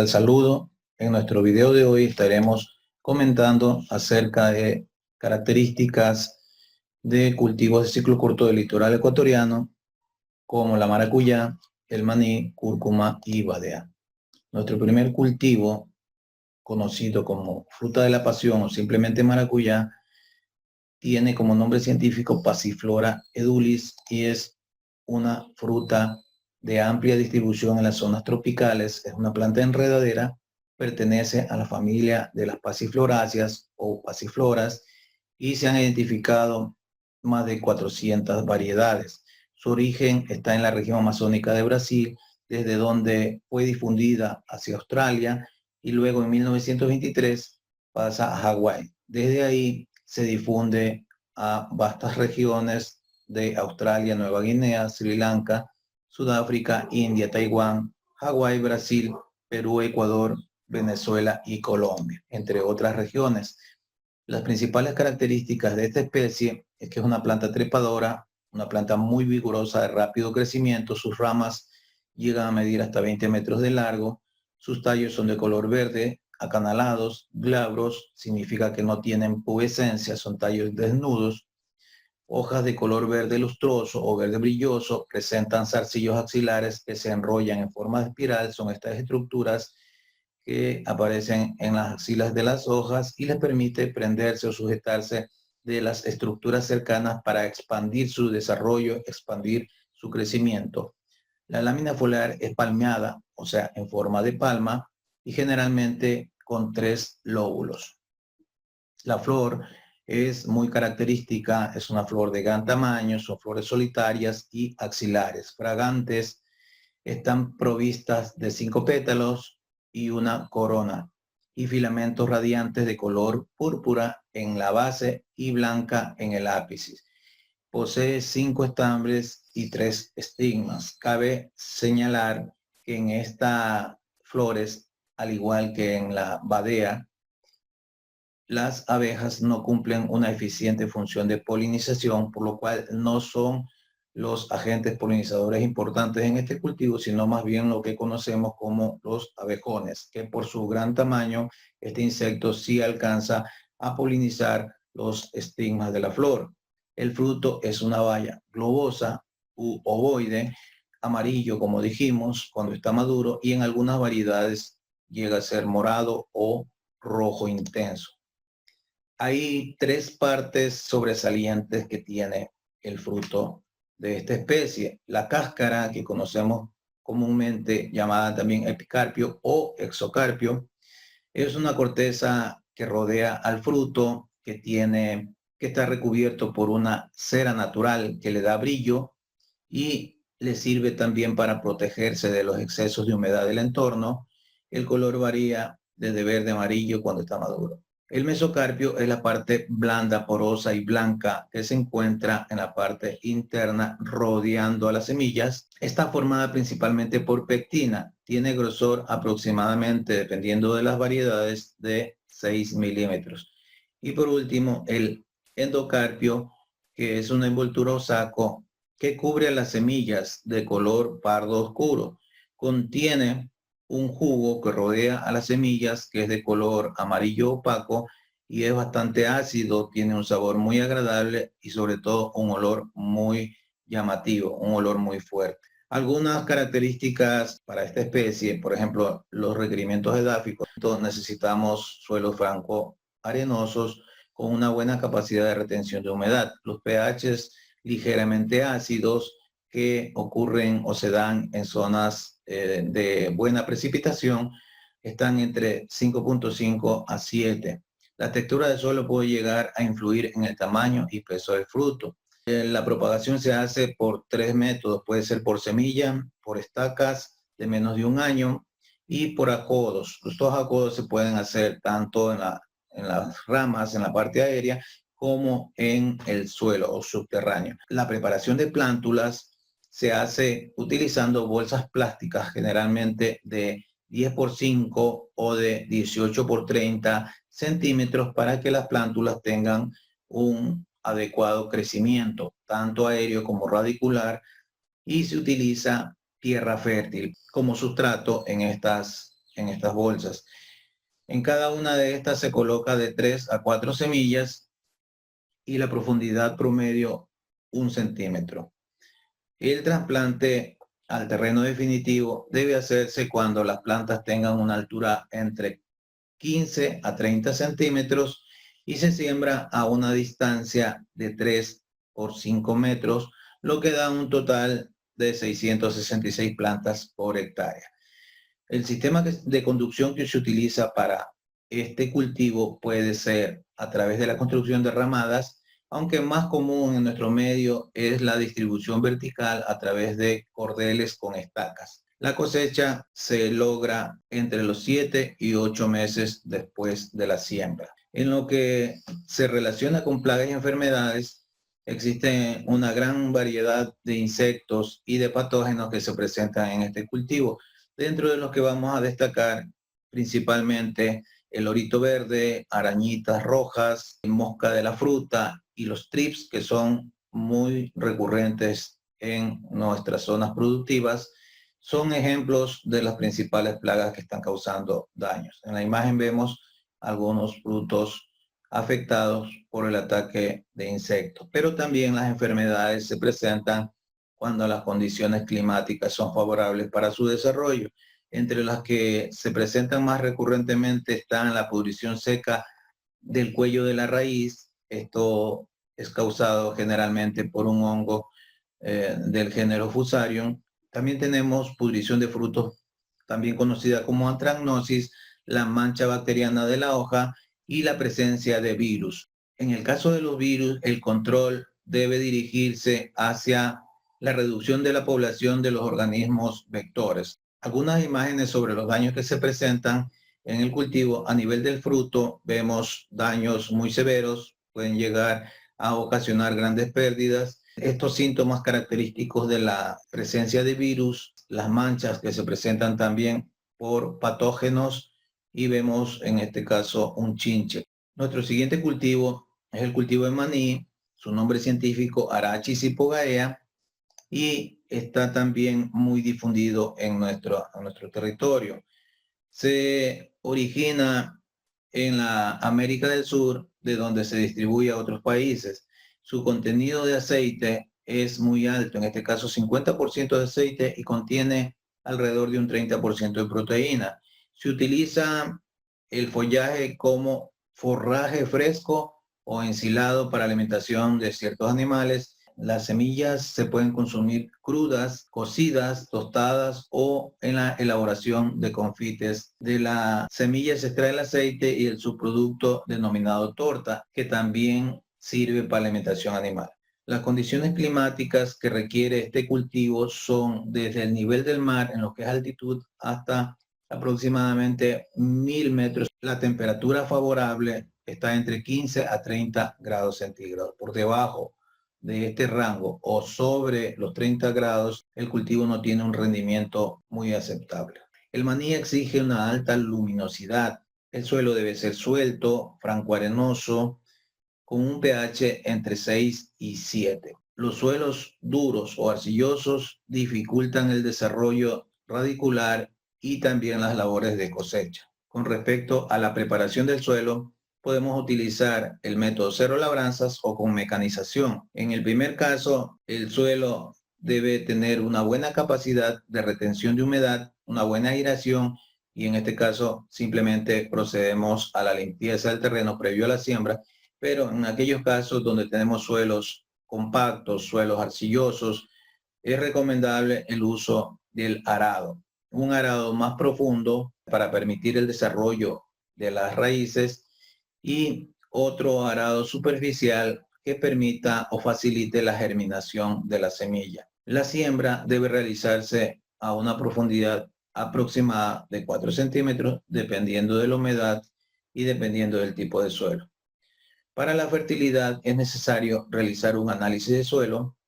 cordial saludo. En nuestro video de hoy estaremos comentando acerca de características de cultivos de ciclo corto del litoral ecuatoriano, como la maracuyá, el maní, cúrcuma y badea. Nuestro primer cultivo, conocido como fruta de la pasión o simplemente maracuyá, tiene como nombre científico Passiflora edulis y es una fruta de amplia distribución en las zonas tropicales. Es una planta enredadera, pertenece a la familia de las pasifloráceas o pasifloras y se han identificado más de 400 variedades. Su origen está en la región amazónica de Brasil, desde donde fue difundida hacia Australia y luego en 1923 pasa a Hawái. Desde ahí se difunde a vastas regiones de Australia, Nueva Guinea, Sri Lanka, Sudáfrica, India, Taiwán, Hawái, Brasil, Perú, Ecuador, Venezuela y Colombia, entre otras regiones. Las principales características de esta especie es que es una planta trepadora, una planta muy vigorosa de rápido crecimiento. Sus ramas llegan a medir hasta 20 metros de largo. Sus tallos son de color verde, acanalados, glabros, significa que no tienen pubescencia, son tallos desnudos. Hojas de color verde lustroso o verde brilloso, presentan zarcillos axilares que se enrollan en forma de espiral. Son estas estructuras que aparecen en las axilas de las hojas y les permite prenderse o sujetarse de las estructuras cercanas para expandir su desarrollo, expandir su crecimiento. La lámina foliar es palmeada, o sea, en forma de palma y generalmente con 3 lóbulos. La flor es muy característica, es una flor de gran tamaño, son flores solitarias y axilares, fragantes, están provistas de 5 pétalos y una corona y filamentos radiantes de color púrpura en la base y blanca en el ápice. Posee 5 estambres y 3 estigmas. Cabe señalar que en estas flores, al igual que en la badea, las abejas no cumplen una eficiente función de polinización, por lo cual no son los agentes polinizadores importantes en este cultivo, sino más bien lo que conocemos como los abejones, que por su gran tamaño, este insecto sí alcanza a polinizar los estigmas de la flor. El fruto es una baya globosa u ovoide, amarillo, como dijimos, cuando está maduro, y en algunas variedades llega a ser morado o rojo intenso. Hay 3 partes sobresalientes que tiene el fruto de esta especie. La cáscara, que conocemos comúnmente llamada también epicarpio o exocarpio, es una corteza que rodea al fruto, que está recubierto por una cera natural que le da brillo y le sirve también para protegerse de los excesos de humedad del entorno. El color varía desde verde a amarillo cuando está maduro. El mesocarpio es la parte blanda, porosa y blanca que se encuentra en la parte interna rodeando a las semillas. Está formada principalmente por pectina. Tiene grosor aproximadamente, dependiendo de las variedades, de 6 milímetros. Y por último, el endocarpio, que es una envoltura o saco que cubre las semillas de color pardo oscuro. Contiene un jugo que rodea a las semillas, que es de color amarillo opaco y es bastante ácido, tiene un sabor muy agradable y sobre todo un olor muy llamativo, un olor muy fuerte. Algunas características para esta especie, por ejemplo, los requerimientos edáficos. Entonces necesitamos suelos franco arenosos con una buena capacidad de retención de humedad. Los pHs ligeramente ácidos que ocurren o se dan en zonas de buena precipitación están entre 5.5 a 7. La textura del suelo puede llegar a influir en el tamaño y peso del fruto. La propagación se hace por 3 métodos. Puede ser por semilla, por estacas de menos de 1 año y por acodos. Los 2 acodos se pueden hacer tanto en las ramas, en la parte aérea, como en el suelo o subterráneo. La preparación de plántulas se hace utilizando bolsas plásticas, generalmente de 10 por 5 o de 18 por 30 centímetros, para que las plántulas tengan un adecuado crecimiento, tanto aéreo como radicular, y se utiliza tierra fértil como sustrato en estas en estas bolsas. En cada una de estas se coloca de 3 a 4 semillas y la profundidad promedio 1 centímetro. El trasplante al terreno definitivo debe hacerse cuando las plantas tengan una altura entre 15 a 30 centímetros y se siembra a una distancia de 3 por 5 metros, lo que da un total de 666 plantas por hectárea. El sistema de conducción que se utiliza para este cultivo puede ser a través de la construcción de ramadas, aunque más común en nuestro medio es la distribución vertical a través de cordeles con estacas. La cosecha se logra entre los 7 y 8 meses después de la siembra. En lo que se relaciona con plagas y enfermedades, existe una gran variedad de insectos y de patógenos que se presentan en este cultivo, dentro de los que vamos a destacar principalmente el orito verde, arañitas rojas, mosca de la fruta y los trips, que son muy recurrentes en nuestras zonas productivas. Son ejemplos de las principales plagas que están causando daños. En la imagen vemos algunos frutos afectados por el ataque de insectos, pero también las enfermedades se presentan cuando las condiciones climáticas son favorables para su desarrollo. Entre las que se presentan más recurrentemente están la pudrición seca del cuello de la raíz. Esto es causado generalmente por un hongo del género Fusarium. También tenemos pudrición de frutos, también conocida como antracnosis, la mancha bacteriana de la hoja y la presencia de virus. En el caso de los virus, el control debe dirigirse hacia la reducción de la población de los organismos vectores. Algunas imágenes sobre los daños que se presentan en el cultivo. A nivel del fruto vemos daños muy severos, pueden llegar a ocasionar grandes pérdidas. Estos síntomas característicos de la presencia de virus, las manchas que se presentan también por patógenos y vemos en este caso un chinche. Nuestro siguiente cultivo es el cultivo de maní, su nombre científico Arachis hipogaea, y está también muy difundido en nuestro territorio. Se origina en la América del Sur, de donde se distribuye a otros países. Su contenido de aceite es muy alto, en este caso 50% de aceite, y contiene alrededor de un 30% de proteína. Se utiliza el follaje como forraje fresco o ensilado para alimentación de ciertos animales. Las semillas se pueden consumir crudas, cocidas, tostadas o en la elaboración de confites. De la semilla se extrae el aceite y el subproducto denominado torta, que también sirve para alimentación animal. Las condiciones climáticas que requiere este cultivo son desde el nivel del mar, en lo que es altitud, hasta aproximadamente 1000 metros. La temperatura favorable está entre 15 a 30 grados centígrados. Por debajo de este rango o sobre los 30 grados, el cultivo no tiene un rendimiento muy aceptable. El maní exige una alta luminosidad. El suelo debe ser suelto, franco arenoso, con un pH entre 6 y 7. Los suelos duros o arcillosos dificultan el desarrollo radicular y también las labores de cosecha. Con respecto a la preparación del suelo, podemos utilizar el método cero labranzas o con mecanización. En el primer caso, el suelo debe tener una buena capacidad de retención de humedad, una buena aireación, y en este caso simplemente procedemos a la limpieza del terreno previo a la siembra. Pero en aquellos casos donde tenemos suelos compactos, suelos arcillosos, es recomendable el uso del arado. Un arado más profundo para permitir el desarrollo de las raíces y otro arado superficial que permita o facilite la germinación de la semilla. La siembra debe realizarse a una profundidad aproximada de 4 centímetros, dependiendo de la humedad y dependiendo del tipo de suelo. Para la fertilidad es necesario realizar un análisis de suelo,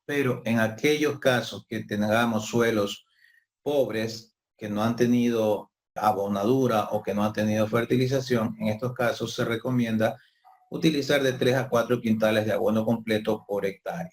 pero en aquellos casos que tengamos suelos pobres, que no han tenido abonadura o que no han tenido fertilización, en estos casos se recomienda utilizar de 3 a 4 quintales de abono completo por hectárea.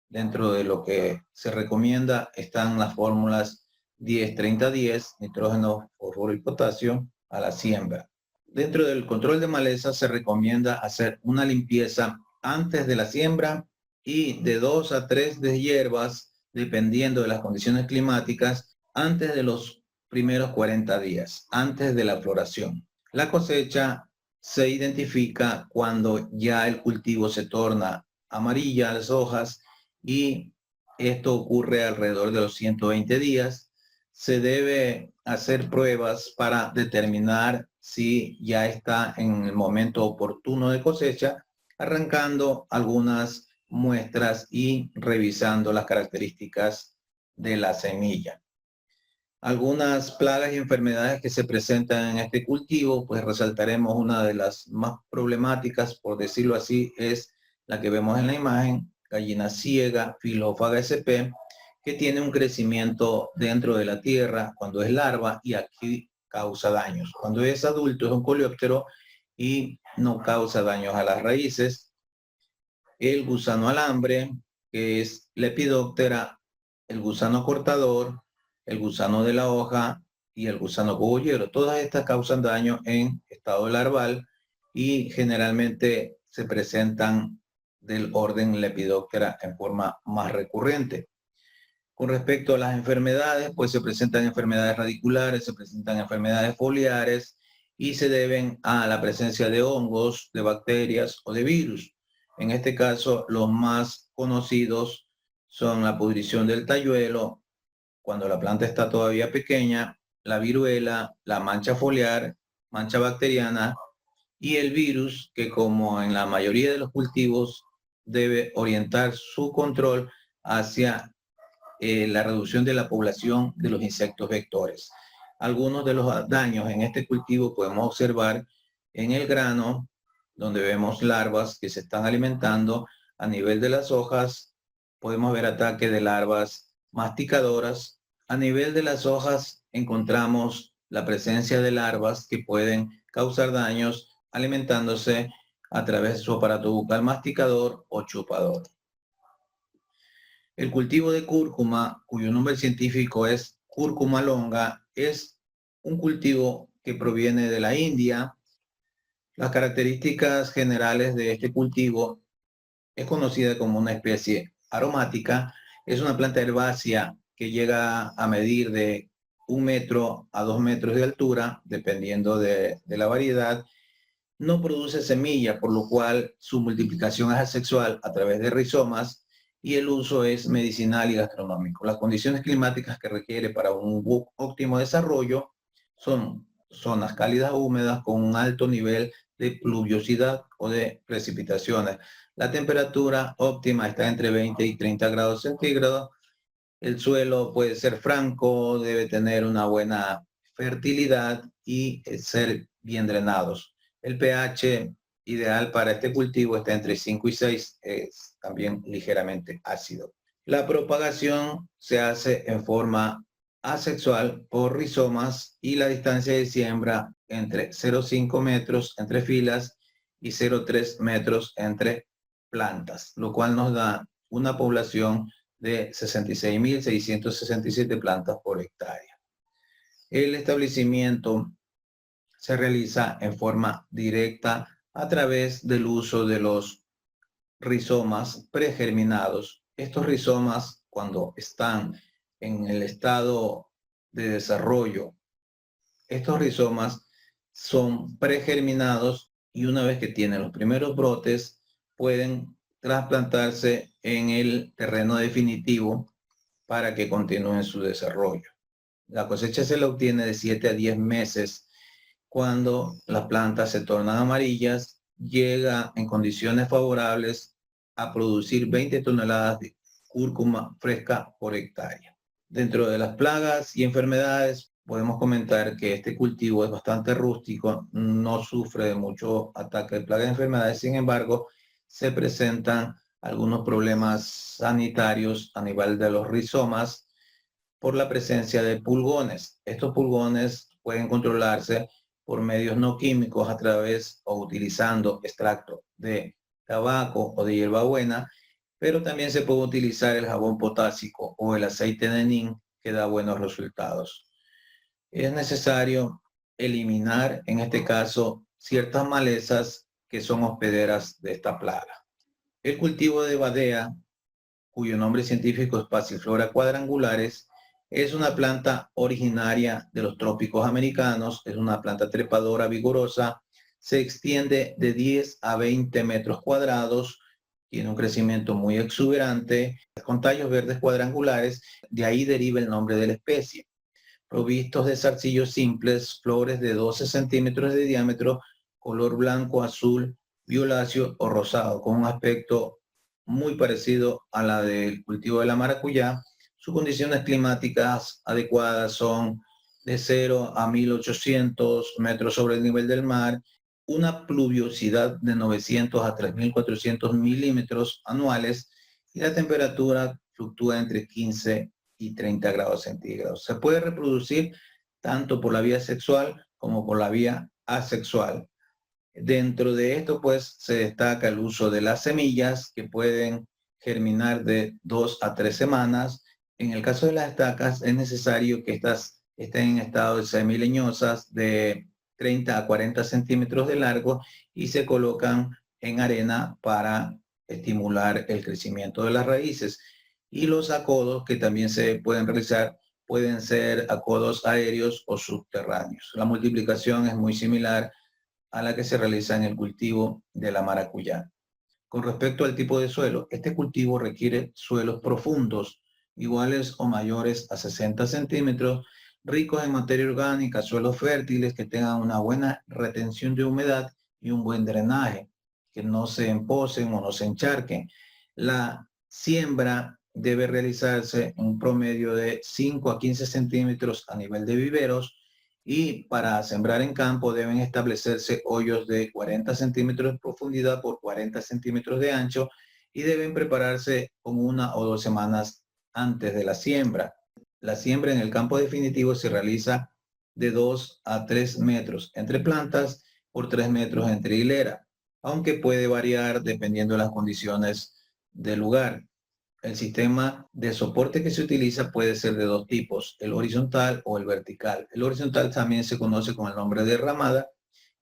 Dentro de lo que se recomienda están las fórmulas 10-30-10, nitrógeno, fósforo y potasio a la siembra. Dentro del control de maleza se recomienda hacer una limpieza antes de la siembra y de 2 a 3 deshierbas, dependiendo de las condiciones climáticas, antes de los primeros 40 días, antes de la floración. La cosecha se identifica cuando ya el cultivo se torna amarilla las hojas y esto ocurre alrededor de los 120 días. Se debe hacer pruebas para determinar si ya está en el momento oportuno de cosecha, arrancando algunas muestras y revisando las características de la semilla. Algunas plagas y enfermedades que se presentan en este cultivo, pues resaltaremos una de las más problemáticas, por decirlo así, es la que vemos en la imagen, gallina ciega, Filófaga sp, que tiene un crecimiento dentro de la tierra cuando es larva y aquí causa daños. Cuando es adulto es un coleóptero y no causa daños a las raíces. El gusano alambre, que es Lepidoptera, el gusano cortador, el gusano de la hoja y el gusano cogollero. Todas estas causan daño en estado larval y generalmente se presentan del orden Lepidoptera en forma más recurrente. Con respecto a las enfermedades, pues se presentan enfermedades radiculares, se presentan enfermedades foliares y se deben a la presencia de hongos, de bacterias o de virus. En este caso, los más conocidos son la pudrición del talluelo, cuando la planta está todavía pequeña, la viruela, la mancha foliar, mancha bacteriana y el virus, que como en la mayoría de los cultivos debe orientar su control hacia la reducción de la población de los insectos vectores. Algunos de los daños en este cultivo podemos observar en el grano, donde vemos larvas que se están alimentando a nivel de las hojas. Podemos ver ataque de larvas masticadoras. A nivel de las hojas encontramos la presencia de larvas que pueden causar daños alimentándose a través de su aparato bucal masticador o chupador. El cultivo de cúrcuma, cuyo nombre científico es Cúrcuma longa, es un cultivo que proviene de la India. Las características generales de este cultivo es conocida como una especie aromática. Es una planta herbácea que llega a medir de 1 metro a 2 metros de altura, dependiendo de la variedad. No produce semilla, por lo cual su multiplicación es asexual a través de rizomas y el uso es medicinal y gastronómico. Las condiciones climáticas que requiere para un óptimo desarrollo son zonas cálidas húmedas con un alto nivel de pluviosidad o de precipitaciones. La temperatura óptima está entre 20 y 30 grados centígrados. El suelo puede ser franco, debe tener una buena fertilidad y ser bien drenados. El pH ideal para este cultivo está entre 5 y 6, es también ligeramente ácido. La propagación se hace en forma asexual por rizomas y la distancia de siembra entre 0,5 metros entre filas y 0,3 metros entre plantas, lo cual nos da una población de 66.667 plantas por hectárea. El establecimiento se realiza en forma directa a través del uso de los rizomas pregerminados. Estos rizomas, cuando están en el estado de desarrollo, estos rizomas son pregerminados y una vez que tienen los primeros brotes, pueden trasplantarse en el terreno definitivo para que continúen su desarrollo. La cosecha se la obtiene de 7 a 10 meses. Cuando las plantas se tornan amarillas, llega en condiciones favorables a producir 20 toneladas de cúrcuma fresca por hectárea. Dentro de las plagas y enfermedades, podemos comentar que este cultivo es bastante rústico, no sufre de mucho ataque de plagas y enfermedades, sin embargo, se presentan algunos problemas sanitarios a nivel de los rizomas por la presencia de pulgones. Estos pulgones pueden controlarse por medios no químicos a través o utilizando extracto de tabaco o de hierbabuena, pero también se puede utilizar el jabón potásico o el aceite de neem, que da buenos resultados. Es necesario eliminar, en este caso, ciertas malezas que son hospederas de esta plaga. El cultivo de badea, cuyo nombre científico es Passiflora quadrangularis, es una planta originaria de los trópicos americanos, es una planta trepadora vigorosa, se extiende de 10 a 20 metros cuadrados, tiene un crecimiento muy exuberante, con tallos verdes cuadrangulares, de ahí deriva el nombre de la especie. Provistos de zarcillos simples, flores de 12 centímetros de diámetro, color blanco, azul, violáceo o rosado, con un aspecto muy parecido a la del cultivo de la maracuyá. Sus condiciones climáticas adecuadas son de 0 a 1800 metros sobre el nivel del mar, una pluviosidad de 900 a 3400 milímetros anuales y la temperatura fluctúa entre 15 y 30 grados centígrados. Se puede reproducir tanto por la vía sexual como por la vía asexual. Dentro de esto, pues, se destaca el uso de las semillas que pueden germinar de 2 a 3 semanas. En el caso de las estacas, es necesario que estas estén en estado de semileñosas de 30 a 40 centímetros de largo y se colocan en arena para estimular el crecimiento de las raíces. Y los acodos que también se pueden realizar pueden ser acodos aéreos o subterráneos. La multiplicación es muy similar a la que se realiza en el cultivo de la maracuyá. Con respecto al tipo de suelo, este cultivo requiere suelos profundos, iguales o mayores a 60 centímetros, ricos en materia orgánica, suelos fértiles que tengan una buena retención de humedad y un buen drenaje, que no se emposen o no se encharquen. La siembra debe realizarse en un promedio de 5 a 15 centímetros a nivel de viveros, y para sembrar en campo deben establecerse hoyos de 40 centímetros de profundidad por 40 centímetros de ancho y deben prepararse con 1 o 2 semanas antes de la siembra. La siembra en el campo definitivo se realiza de 2 a 3 metros entre plantas por 3 metros entre hilera, aunque puede variar dependiendo de las condiciones del lugar. El sistema de soporte que se utiliza puede ser de dos tipos, el horizontal o el vertical. El horizontal también se conoce con el nombre de ramada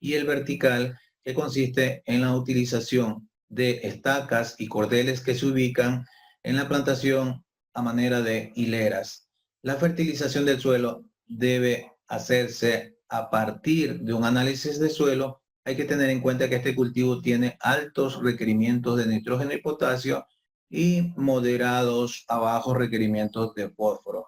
y el vertical, que consiste en la utilización de estacas y cordeles que se ubican en la plantación a manera de hileras. La fertilización del suelo debe hacerse a partir de un análisis de suelo. Hay que tener en cuenta que este cultivo tiene altos requerimientos de nitrógeno y potasio y moderados a bajos requerimientos de fósforo.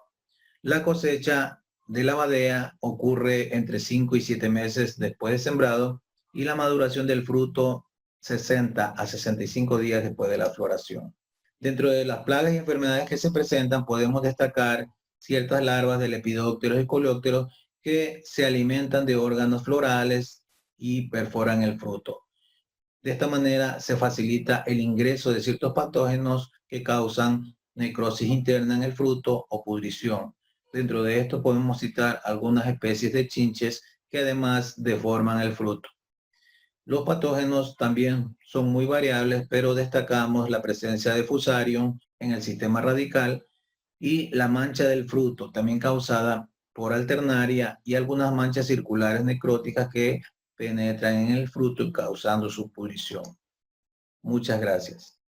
La cosecha de la badea ocurre entre 5 y 7 meses después de sembrado y la maduración del fruto 60 a 65 días después de la floración. Dentro de las plagas y enfermedades que se presentan podemos destacar ciertas larvas de lepidópteros y coleópteros que se alimentan de órganos florales y perforan el fruto. De esta manera se facilita el ingreso de ciertos patógenos que causan necrosis interna en el fruto o pudrición. Dentro de esto podemos citar algunas especies de chinches que además deforman el fruto. Los patógenos también son muy variables, pero destacamos la presencia de Fusarium en el sistema radical y la mancha del fruto, también causada por alternaria, y algunas manchas circulares necróticas que penetran en el fruto causando su pudrición. Muchas gracias.